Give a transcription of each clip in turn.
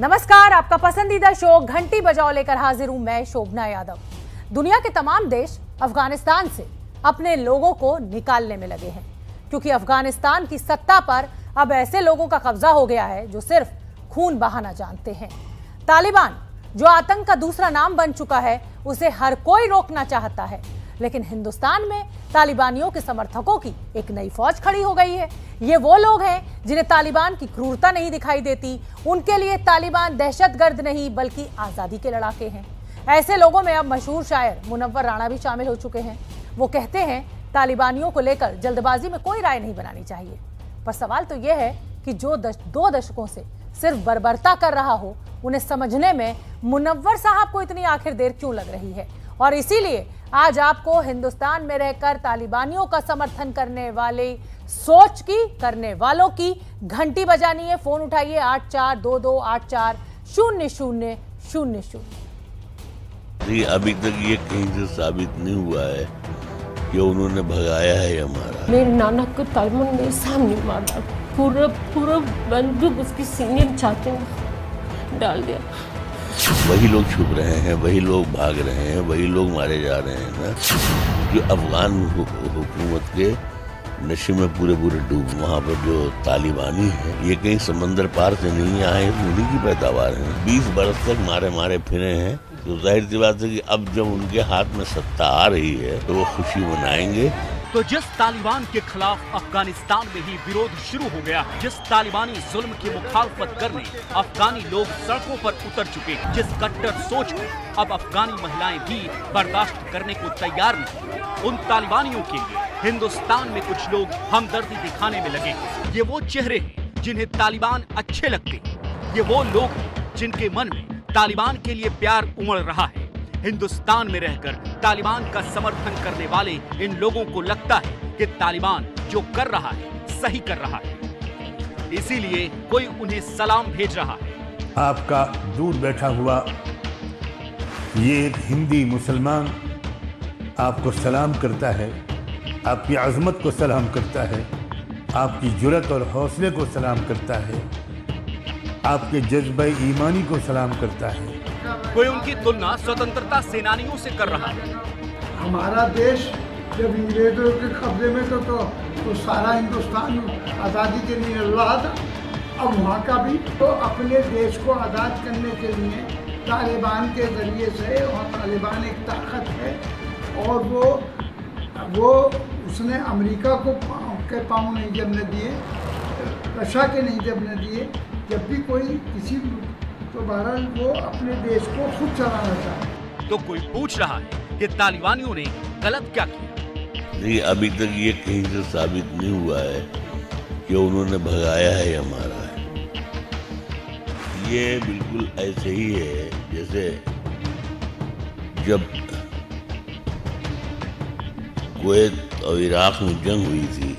नमस्कार, आपका पसंदीदा शो घंटी बजाओ लेकर हाजिर हूं मैं शोभना यादव। दुनिया के तमाम देश अफगानिस्तान से अपने लोगों को निकालने में लगे हैं, क्योंकि अफगानिस्तान की सत्ता पर अब ऐसे लोगों का कब्जा हो गया है जो सिर्फ खून बहाना जानते हैं। तालिबान, जो आतंक का दूसरा नाम बन चुका है, उसे हर कोई रोकना चाहता है, लेकिन हिंदुस्तान में तालिबानियों के समर्थकों की एक नई फौज खड़ी हो गई है। ये वो लोग हैं जिन्हें तालिबान की क्रूरता नहीं दिखाई देती। उनके लिए तालिबान दहशतगर्द नहीं बल्कि आजादी के लड़ाके हैं। ऐसे लोगों में अब मशहूर शायर मुनव्वर राणा भी शामिल हो चुके हैं। वो कहते हैं तालिबानियों को लेकर जल्दबाजी में कोई राय नहीं बनानी चाहिए, पर सवाल तो यह है कि जो 2 दशकों से सिर्फ बर्बरता कर रहा हो, उन्हें समझने में मुनव्वर साहब को इतनी आखिर देर क्यों लग रही है। और इसीलिए आज आपको हिंदुस्तान में रहकर तालिबानियों का समर्थन करने वालों की घंटी बजानी है। फोन उठाइए 8422840000। जी, अभी तक ये कहीं से साबित नहीं हुआ है कि उन्होंने भगाया है हमारा। मेरे नाना को तालिबान मेरे सामने मारा, पूरा बंदूक उसकी सीने में छाती में डाल दिया। वही लोग छुप रहे हैं, वही लोग भाग रहे हैं, वही लोग मारे जा रहे हैं ना, जो अफगान हुकूमत के नशे में पूरे डूब। वहाँ पर जो तालिबानी है, ये कहीं समंदर पार से नहीं आए, उन्हीं की पैदावार है। 20 बरस तक मारे फिरे हैं, तो जाहिर सी बात है कि अब जब उनके हाथ में सत्ता आ रही है तो वो खुशी मनाएंगे। तो जिस तालिबान के खिलाफ अफगानिस्तान में ही विरोध शुरू हो गया, जिस तालिबानी जुल्म की मुखालफत करने अफगानी लोग सड़कों पर उतर चुके, जिस कट्टर सोच को अब अफगानी महिलाएं भी बर्दाश्त करने को तैयार नहीं, उन तालिबानियों के लिए हिंदुस्तान में कुछ लोग हमदर्दी दिखाने में लगे। ये वो चेहरे हैं जिन्हें तालिबान अच्छे लगते हैं, ये वो लोग हैं जिनके मन में तालिबान के लिए प्यार उमड़ रहा है। हिंदुस्तान में रहकर तालिबान का समर्थन करने वाले इन लोगों को लगता है कि तालिबान जो कर रहा है सही कर रहा है, इसीलिए कोई उन्हें सलाम भेज रहा है। आपका दूर बैठा हुआ ये एक हिंदी मुसलमान आपको सलाम करता है, आपकी अज़मत को सलाम करता है, आपकी जुर्रत और हौसले को सलाम करता है, आपके जज्बे ईमानी को सलाम करता है। कोई उनकी तुलना स्वतंत्रता सेनानियों से कर रहा है। हमारा देश जब अंग्रेजों के कब्जे में तो सारा हिंदुस्तान आज़ादी के लिए लड़ रहा था। अब वहाँ का भी तो अपने देश को आज़ाद करने के लिए तालिबान के जरिए से, और तालिबान एक ताकत है, और वो उसने अमेरिका को के पाँव नहीं जमने दिए, रशिया के नहीं जमने दिए। जब भी कोई किसी तो बहरहाल वो अपने देश को खुद चलाना चाहता। तो कोई पूछ रहा है कि तालिबानियों ने गलत क्या किया। नहीं, अभी तक ये कहीं से साबित नहीं हुआ है कि उन्होंने भगाया है हमारा। ये बिल्कुल ऐसे ही है जैसे जब कुवैत और इराक में जंग हुई थी,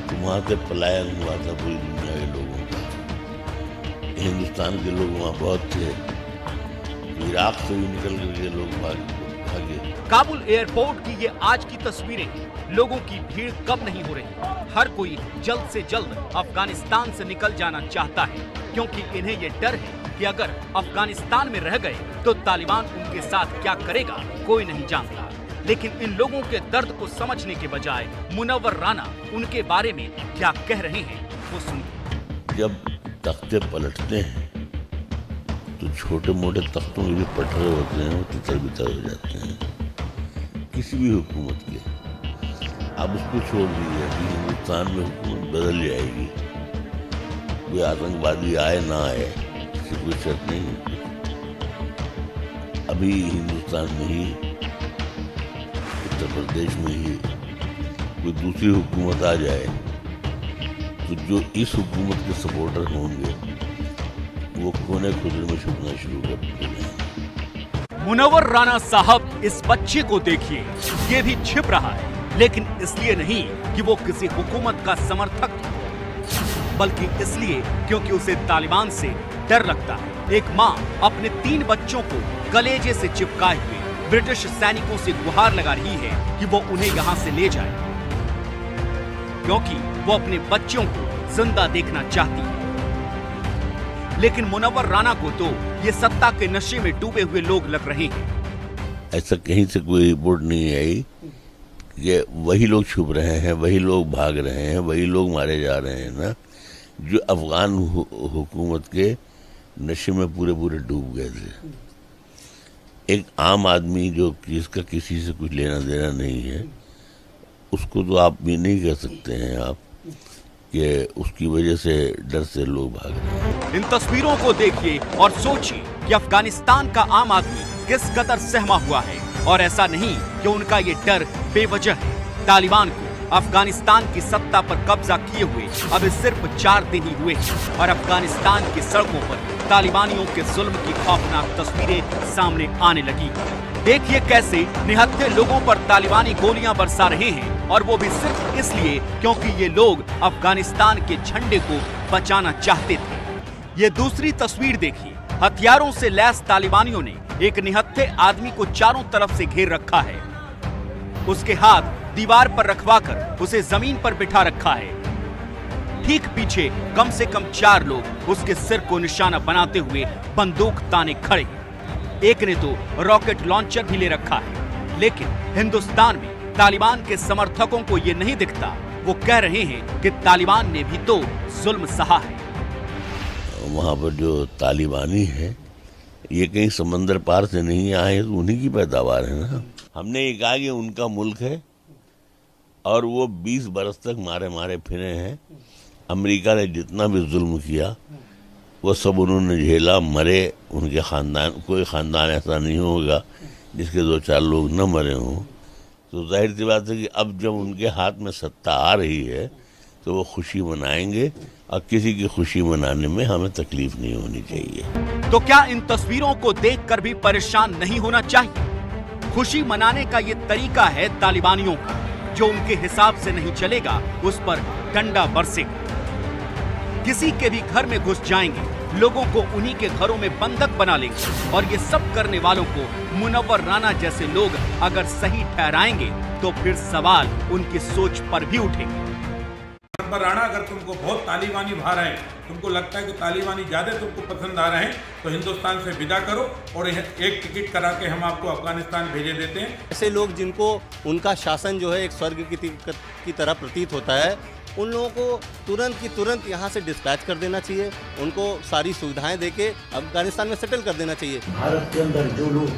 तो वहाँ से पलायन हुआ था पूरी दुनिया के लोगों का। हिंदुस्तान के लोग वहाँ बहुत थे, तो इराक से भी निकल करके लोग भागे। काबुल एयरपोर्ट की ये आज की तस्वीरें, लोगों की भीड़ कम नहीं हो रही। हर कोई जल्द से जल्द अफगानिस्तान से निकल जाना चाहता है, क्योंकि इन्हें ये डर है कि अगर अफगानिस्तान में रह गए तो तालिबान उनके साथ क्या करेगा कोई नहीं जानता। लेकिन इन लोगों के दर्द को समझने के बजाय मुनव्वर राणा उनके बारे में क्या कह रहे हैं वो सुनिए। जब तख्ते पलटते हैं तो छोटे मोटे तख्तों के भी पटरे होते हैं, वो तितर-बितर हो जाते हैं किसी भी हुकूमत के। अब उसको छोड़ दीजिए, अभी हिंदुस्तान में हुकूमत बदल जाएगी, कोई आतंकवादी आए ना आए, इसकी कोई शर्त नहीं है। अभी हिंदुस्तान में ही, उत्तर प्रदेश में ही कोई दूसरी हुकूमत आ जाए तो जो इस हुकूमत के सपोर्टर होंगे वो कोने खुदरे में छुपना शुरू कर देंगे। मुनव्वर राणा साहब, इस बच्चे को देखिए, ये भी छिप रहा है, लेकिन इसलिए नहीं कि वो किसी हुकूमत का समर्थक था, बल्कि इसलिए क्योंकि उसे तालिबान से डर लगता है। एक माँ अपने 3 बच्चों को कलेजे से चिपकाए हुए ब्रिटिश सैनिकों से गुहार लगा रही है कि वो उन्हें यहाँ से ले जाए, क्योंकि वो अपने बच्चों को जिंदा देखना चाहती है। लेकिन मुनव्वर राना को तो ये सत्ता के नशे में डूबे हुए लोग लग रहे हैं। ऐसा कहीं से कोई रिपोर्ट नहीं आई कि वही लोग छुप रहे हैं, वही लोग भाग रहे हैं, वही लोग मारे जा रहे हैं ना, जो अफगान हुकूमत के नशे में पूरे डूब गए थे। एक आम आदमी जो जिसका किसी से कुछ लेना देना नहीं है, उसको तो आप भी नहीं कह सकते हैं आप कि उसकी वजह से डर से लोग भाग रहे हैं। इन तस्वीरों को देखिए और सोचिए कि अफगानिस्तान का आम आदमी किस कदर सहमा हुआ है। और ऐसा नहीं कि उनका ये डर बेवजह है। तालिबान को अफगानिस्तान की सत्ता पर कब्जा किए हुए अब सिर्फ 4 दिन ही हुए और अफगानिस्तान की सड़कों पर तालिबानियों के जुल्म की खौफनाक तस्वीरें सामने आने लगी। देखिए कैसे निहत्थे लोगों पर तालिबानी गोलियां बरसा रहे हैं, और वो भी सिर्फ इसलिए क्योंकि ये लोग अफगानिस्तान के झंडे को बचाना चाहते थे। ये दूसरी तस्वीर देखिए, हथियारों से लैस तालिबानियों ने एक निहत्थे आदमी को चारों तरफ से घेर रखा है। उसके हाथ दीवार पर रखवाकर उसे जमीन पर बिठा रखा है। ठीक पीछे कम से कम 4 लोग उसके सिर को निशाना बनाते हुए बंदूक ताने खड़े। एक ने तो रॉकेट लॉन्चर भी ले रखा है। लेकिन हिंदुस्तान में तालिबान के समर्थकों को ये नहीं दिखता। वो कह रहे हैं कि तालिबान ने भी तो जुल्म सहा है। वहाँ पर जो तालिबानी है ये कहीं समंदर पार से नहीं आए, तो उन्हीं की पैदावार है ना। हमने ये कहा कि उनका मुल्क है और वो 20 बरस तक मारे फिरे हैं। अमेरिका ने जितना भी जुल्म किया वो सब उन्होंने झेला, मरे। उनके खानदान, कोई खानदान ऐसा नहीं होगा जिसके 2-4 लोग न मरे हों। तो जाहिर सी बात है कि अब जब उनके हाथ में सत्ता आ रही है तो वो खुशी मनाएंगे, और किसी की खुशी मनाने में हमें तकलीफ नहीं होनी चाहिए। तो क्या इन तस्वीरों को देखकर भी परेशान नहीं होना चाहिए? खुशी मनाने का ये तरीका है तालिबानियों का। जो उनके हिसाब से नहीं चलेगा उस पर डंडा बरसेगा। किसी के भी घर में घुस जाएंगे, लोगों को उन्हीं के घरों में बंधक बना लेंगे। और ये सब करने वालों को मुनव्वर राना जैसे लोग अगर सही ठहराएंगे तो फिर सवाल उनकी सोच पर भी उठेंगे। मुनव्वर राना अगर तुमको बहुत तालिबानी भा रहे हैं, तुमको लगता है कि तालिबानी ज्यादा तुमको पसंद आ रहे हैं, तो हिंदुस्तान से विदा करो और एक टिकट करा के हम आपको अफगानिस्तान भेजे देते हैं। ऐसे लोग जिनको उनका शासन जो है एक स्वर्ग की तरह प्रतीत होता है, उन लोगों को तुरंत की तुरंत यहाँ से डिस्पैच कर देना चाहिए। उनको सारी सुविधाएं देके अफगानिस्तान में सेटल कर देना चाहिए। भारत के अंदर जो लोग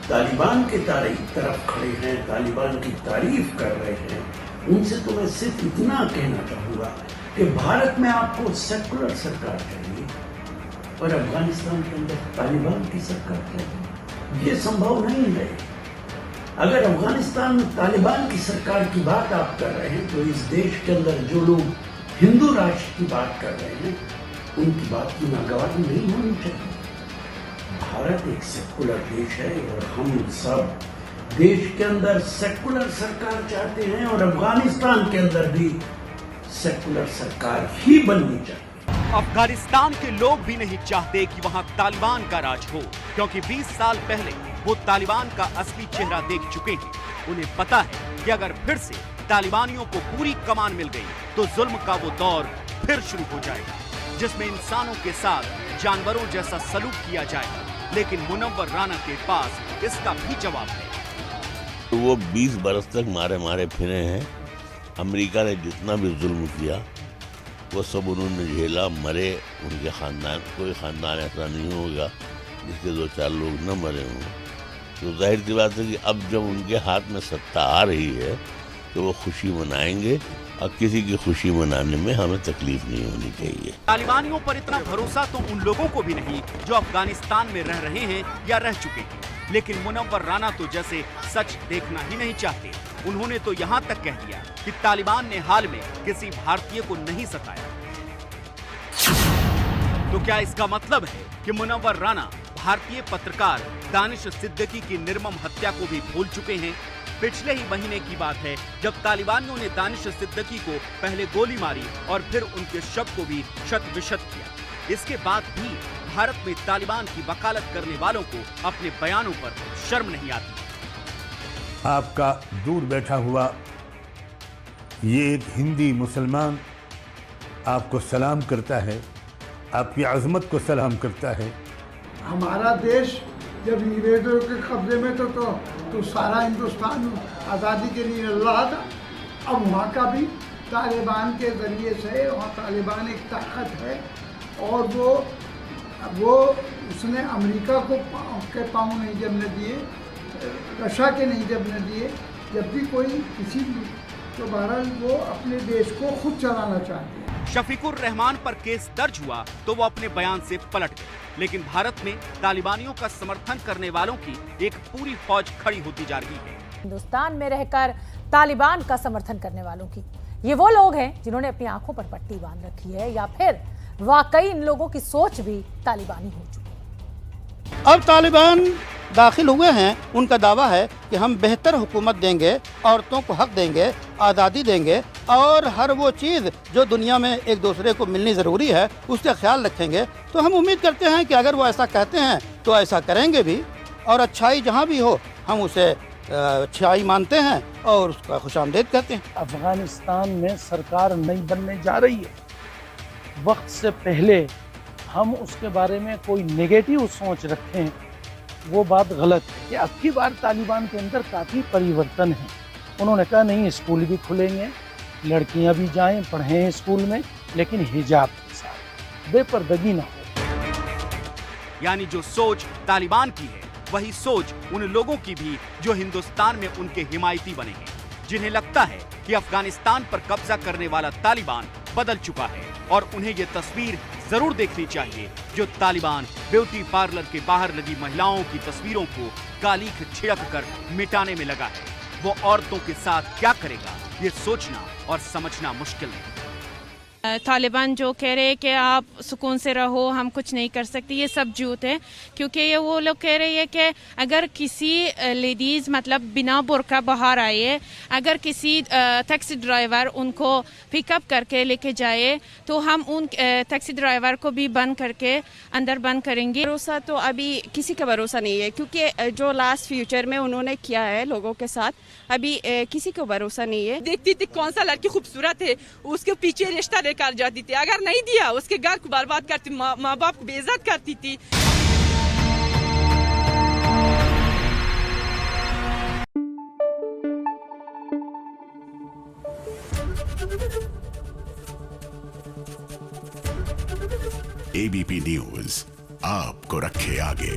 तालिबान के तरफ खड़े हैं, तालिबान की तारीफ कर रहे हैं, उनसे तो मैं सिर्फ इतना कहना चाहूँगा कि भारत में आपको सेकुलर सरकार चाहिए और अफगानिस्तान के अंदर तालिबान की सरकार चाहिए। ये संभव नहीं है। अगर अफगानिस्तान में तालिबान की सरकार की बात आप कर रहे हैं, तो इस देश के अंदर जो लोग हिंदू राष्ट्र की बात कर रहे हैं, उनकी बात की नागवानी नहीं होनी चाहिए। भारत एक सेकुलर देश है और हम सब देश के अंदर सेकुलर सरकार चाहते हैं और अफगानिस्तान के अंदर भी सेकुलर सरकार ही बननी चाहिए। अफगानिस्तान के लोग भी नहीं चाहते कि वहां तालिबान का राज हो, क्योंकि 20 साल पहले वो तालिबान का असली चेहरा देख चुके हैं। उन्हें पता है कि अगर फिर से तालिबानियों को पूरी कमान मिल गई तो जुल्म का वो दौर फिर शुरू हो जाएगा, जिसमें इंसानों के साथ जानवरों जैसा सलूक किया जाएगा। लेकिन मुनव्वर राना के पास इसका भी जवाब है। तो वो 20 बरस तक मारे फिरे हैं। अमेरिका ने जितना भी जुल्म किया वो सब उन्होंने झेला, मरे। उनके खानदान, कोई खानदान ऐसा नहीं होगा जिसके 2-4 लोग न मरे हों। तो जाहिर सी बात है कि अब जब उनके हाथ में सत्ता आ रही है तो वो खुशी मनाएंगे, और किसी की खुशी मनाने में हमें तकलीफ नहीं होनी चाहिए। तालिबानियों पर इतना भरोसा तो उन लोगों को भी नहीं जो अफगानिस्तान में रह रहे हैं या रह चुके हैं। लेकिन मुनव्वर राना तो जैसे सच देखना ही नहीं चाहते। उन्होंने तो यहाँ तक कह दिया कि तालिबान ने हाल में किसी भारतीय को नहीं सताया। तो क्या इसका मतलब है कि मुनव्वर राना भारतीय पत्रकार दानिश सिद्दीकी की निर्मम हत्या को भी भूल चुके हैं? पिछले ही महीने की बात है जब तालिबानियों ने दानिश सिद्दीकी को पहले गोली मारी और फिर उनके शव को भी शत-विशत किया। इसके बाद भी भारत में तालिबान की वकालत करने वालों को अपने बयानों पर शर्म नहीं आती। आपका दूर बैठा हुआ ये एक हिंदी मुसलमान आपको सलाम करता है। आपकी अज़मत को सलाम करता है। हमारा देश जब अंग्रेज़ों के कब्जे में तो सारा हिंदुस्तान आज़ादी के लिए लड़ रहा था। अब वहाँ का भी तालिबान के ज़रिए से, वहाँ तालिबान एक ताकत है और वो उसने अमेरिका के पाँव नहीं जमने दिए, रशिया के नहीं जमने दिए। जब भी कोई किसी तो बहरहाल वो अपने देश को खुद चलाना चाहते हैं। शफीकुर रहमान पर केस दर्ज हुआ तो वो अपने बयान से पलट गए, लेकिन भारत में तालिबानियों का समर्थन करने वालों की एक पूरी फौज खड़ी होती जा रही है। हिंदुस्तान में रहकर तालिबान का समर्थन करने वालों की, ये वो लोग हैं जिन्होंने अपनी आंखों पर पट्टी बांध रखी है या फिर वाकई इन लोगों की सोच भी तालिबानी हो चुकी है। अब तालिबान दाखिल हुए हैं, उनका दावा है कि हम बेहतर हुकूमत देंगे, औरतों को हक देंगे, आज़ादी देंगे और हर वो चीज़ जो दुनिया में एक दूसरे को मिलनी ज़रूरी है उसका ख्याल रखेंगे। तो हम उम्मीद करते हैं कि अगर वो ऐसा कहते हैं तो ऐसा करेंगे भी, और अच्छाई जहाँ भी हो हम उसे अच्छाई मानते हैं और उसका खुशामदीद कहते हैं। अफगानिस्तान में सरकार नहीं बनने जा रही है। वक्त से पहले हम उसके बारे में कोई नेगेटिव सोच रखें, वो बात गलत है। कि अब की बार तालिबान के अंदर काफ़ी परिवर्तन है। उन्होंने कहा नहीं, स्कूल भी खुलेंगे, लड़कियां भी जाएं, पढ़ें स्कूल में, लेकिन हिजाब के साथ, बेपर्दगी ना हो। यानी जो सोच तालिबान की है वही सोच उन लोगों की भी जो हिंदुस्तान में उनके हिमायती बने हैं, जिन्हें लगता है कि अफगानिस्तान पर कब्जा करने वाला तालिबान बदल चुका है और उन्हें ये तस्वीर जरूर देखनी चाहिए जो तालिबान ब्यूटी पार्लर के बाहर लगी महिलाओं की तस्वीरों को कालीख छिड़क कर मिटाने में लगा है। वो औरतों के साथ क्या करेगा ये सोचना और समझना मुश्किल नहीं। तालिबान जो कह रहे हैं कि आप सुकून से रहो, हम कुछ नहीं कर सकते, ये सब झूठ है। क्योंकि ये वो लोग कह रहे हैं कि अगर किसी लेडीज़ मतलब बिना बुर्का बाहर आए, अगर किसी टैक्सी ड्राइवर उनको पिकअप करके लेके जाए तो हम उन टैक्सी ड्राइवर को भी बंद करके अंदर बंद करेंगे। भरोसा तो अभी किसी का भरोसा नहीं है, क्योंकि जो लास्ट फ्यूचर में उन्होंने किया है लोगों के साथ, अभी किसी को भरोसा नहीं है। देखती थी कौन सा लड़की खूबसूरत है, उसके पीछे रिश्ता लेकर जाती थी, अगर नहीं दिया उसके घर को बर्बाद करती, माँ बाप को बेइज्जत करती थी। ABP न्यूज़ आपको रखे आगे।